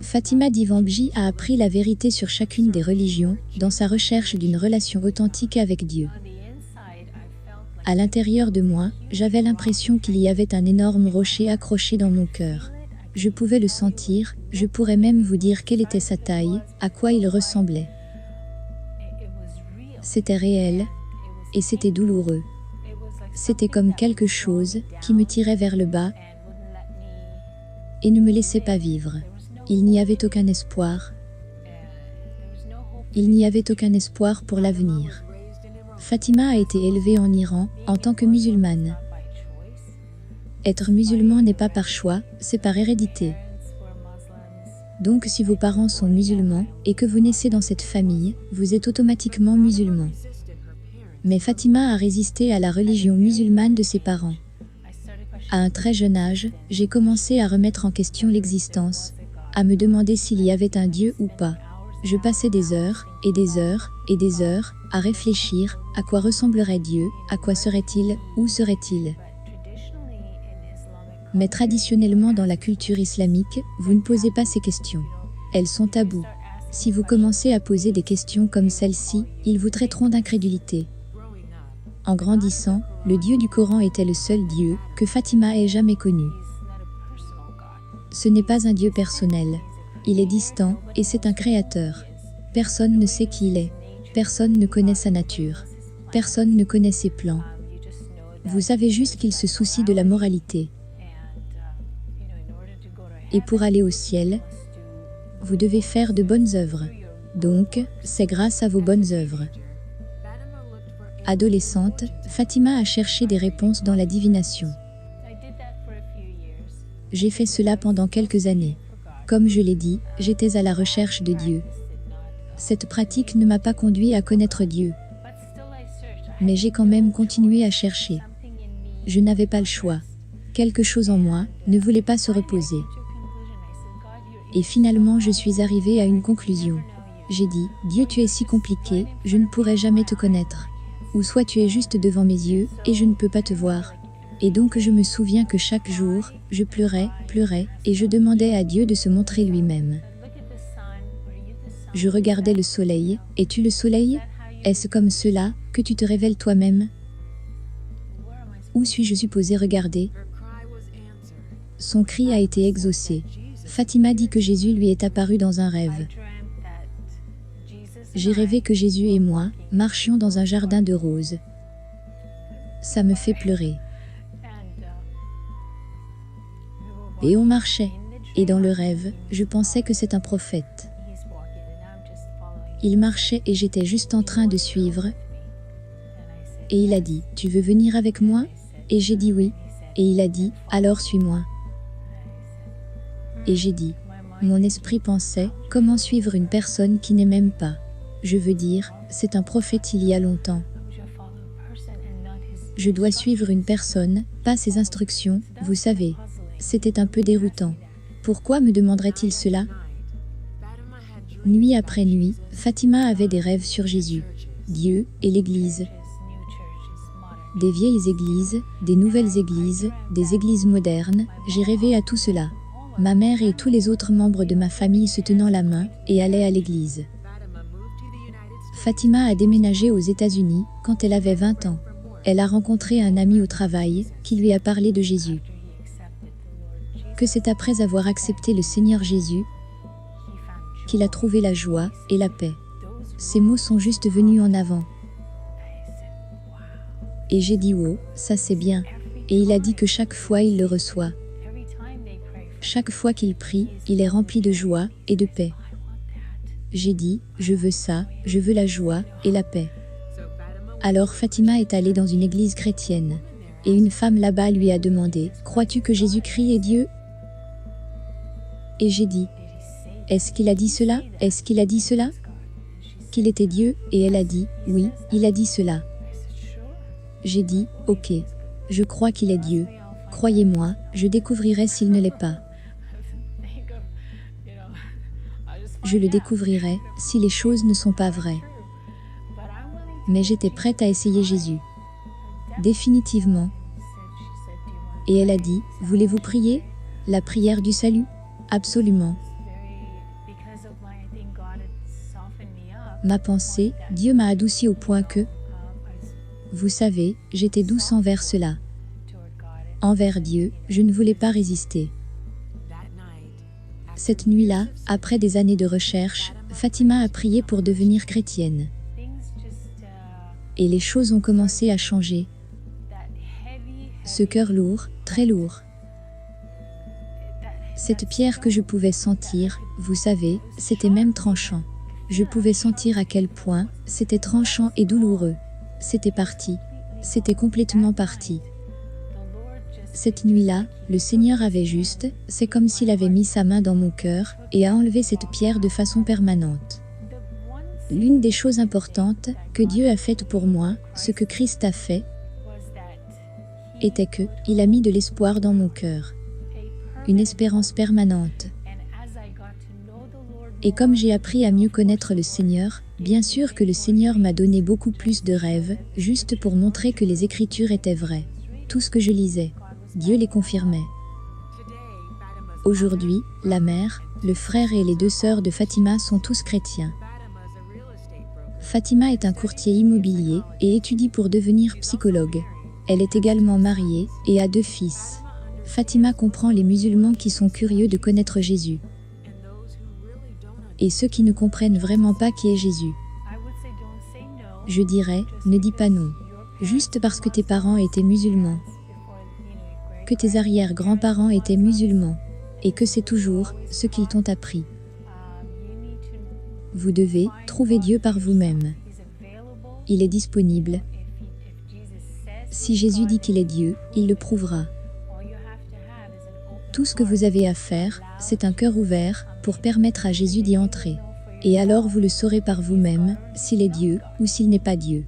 Fatima Divanji a appris la vérité sur chacune des religions, dans sa recherche d'une relation authentique avec Dieu. À l'intérieur de moi, j'avais l'impression qu'il y avait un énorme rocher accroché dans mon cœur. Je pouvais le sentir, je pourrais même vous dire quelle était sa taille, à quoi il ressemblait. C'était réel, et c'était douloureux. C'était comme quelque chose qui me tirait vers le bas et ne me laissait pas vivre. Il n'y avait aucun espoir. Il n'y avait aucun espoir pour l'avenir. Fatima a été élevée en Iran en tant que musulmane. Être musulman n'est pas par choix, c'est par hérédité. Donc si vos parents sont musulmans et que vous naissez dans cette famille, vous êtes automatiquement musulman. Mais Fatima a résisté à la religion musulmane de ses parents. À un très jeune âge, j'ai commencé à remettre en question l'existence, à me demander s'il y avait un Dieu ou pas. Je passais des heures, et des heures, et des heures, à réfléchir, à quoi ressemblerait Dieu, à quoi serait-il, où serait-il. Mais traditionnellement dans la culture islamique, vous ne posez pas ces questions. Elles sont tabous. Si vous commencez à poser des questions comme celle-ci, ils vous traiteront d'incrédulité. En grandissant, le Dieu du Coran était le seul Dieu que Fatima ait jamais connu. Ce n'est pas un Dieu personnel. Il est distant, et c'est un créateur. Personne ne sait qui il est. Personne ne connaît sa nature. Personne ne connaît ses plans. Vous savez juste qu'il se soucie de la moralité. Et pour aller au ciel, vous devez faire de bonnes œuvres. Donc, c'est grâce à vos bonnes œuvres. Adolescente, Fatima a cherché des réponses dans la divination. J'ai fait cela pendant quelques années. Comme je l'ai dit, j'étais à la recherche de Dieu. Cette pratique ne m'a pas conduit à connaître Dieu. Mais j'ai quand même continué à chercher. Je n'avais pas le choix. Quelque chose en moi ne voulait pas se reposer. Et finalement, je suis arrivée à une conclusion. J'ai dit, Dieu, tu es si compliqué, je ne pourrai jamais te connaître. Ou soit tu es juste devant mes yeux, et je ne peux pas te voir. Et donc je me souviens que chaque jour, je pleurais, et je demandais à Dieu de se montrer lui-même. Je regardais le soleil, es-tu le soleil? Est-ce comme cela que tu te révèles toi-même? Où suis-je supposé regarder? Son cri a été exaucé. Fatima dit que Jésus lui est apparu dans un rêve. J'ai rêvé que Jésus et moi marchions dans un jardin de roses. Ça me fait pleurer. Et on marchait. Et dans le rêve, je pensais que c'est un prophète. Il marchait et j'étais juste en train de suivre. Et il a dit, tu veux venir avec moi? Et j'ai dit oui. Et il a dit, alors suis-moi. Et j'ai dit, mon esprit pensait, comment suivre une personne qui n'est même pas. Je veux dire, c'est un prophète il y a longtemps. Je dois suivre une personne, pas ses instructions, vous savez. C'était un peu déroutant. Pourquoi me demanderait-il cela? Nuit après nuit, Fatima avait des rêves sur Jésus, Dieu et l'Église. Des vieilles églises, des nouvelles églises, des églises modernes, j'ai rêvé à tout cela. Ma mère et tous les autres membres de ma famille se tenant la main et allaient à l'église. Fatima a déménagé aux États-Unis quand elle avait 20 ans. Elle a rencontré un ami au travail qui lui a parlé de Jésus. Que c'est après avoir accepté le Seigneur Jésus qu'il a trouvé la joie et la paix. Ces mots sont juste venus en avant. Et j'ai dit oh, ça c'est bien. Et il a dit que chaque fois il le reçoit. Chaque fois qu'il prie, il est rempli de joie et de paix. J'ai dit, je veux ça, je veux la joie et la paix. Alors Fatima est allée dans une église chrétienne. Et une femme là-bas lui a demandé, crois-tu que Jésus-Christ est Dieu? Et j'ai dit, est-ce qu'il a dit cela? Est-ce qu'il a dit cela? Qu'il était Dieu? Et elle a dit, oui, il a dit cela. J'ai dit, ok, je crois qu'il est Dieu. Croyez-moi, je découvrirai s'il ne l'est pas. Je le découvrirai si les choses ne sont pas vraies. Mais j'étais prête à essayer Jésus. Définitivement. Et elle a dit, voulez-vous prier? La prière du salut? Absolument. Ma pensée, Dieu m'a adouci au point que, vous savez, j'étais douce envers cela. Envers Dieu, je ne voulais pas résister. Cette nuit-là, après des années de recherche, Fatima a prié pour devenir chrétienne. Et les choses ont commencé à changer. Ce cœur lourd, très lourd. Cette pierre que je pouvais sentir, vous savez, c'était même tranchant. Je pouvais sentir à quel point c'était tranchant et douloureux. C'était parti. C'était complètement parti. Cette nuit-là, le Seigneur avait juste, c'est comme s'il avait mis sa main dans mon cœur et a enlevé cette pierre de façon permanente. L'une des choses importantes que Dieu a faites pour moi, ce que Christ a fait, était que, il a mis de l'espoir dans mon cœur. Une espérance permanente. Et comme j'ai appris à mieux connaître le Seigneur, bien sûr que le Seigneur m'a donné beaucoup plus de rêves, juste pour montrer que les Écritures étaient vraies. Tout ce que je lisais, Dieu les confirmait. Aujourd'hui, la mère, le frère et les 2 sœurs de Fatima sont tous chrétiens. Fatima est un courtier immobilier et étudie pour devenir psychologue. Elle est également mariée et a 2 fils. Fatima comprend les musulmans qui sont curieux de connaître Jésus. Et ceux qui ne comprennent vraiment pas qui est Jésus. Je dirais, ne dis pas non. Juste parce que tes parents étaient musulmans. Que tes arrière-grands-parents étaient musulmans. Et que c'est toujours ce qu'ils t'ont appris. Vous devez trouver Dieu par vous-même. Il est disponible. Si Jésus dit qu'il est Dieu, il le prouvera. Tout ce que vous avez à faire, c'est un cœur ouvert pour permettre à Jésus d'y entrer. Et alors vous le saurez par vous-même, s'il est Dieu ou s'il n'est pas Dieu.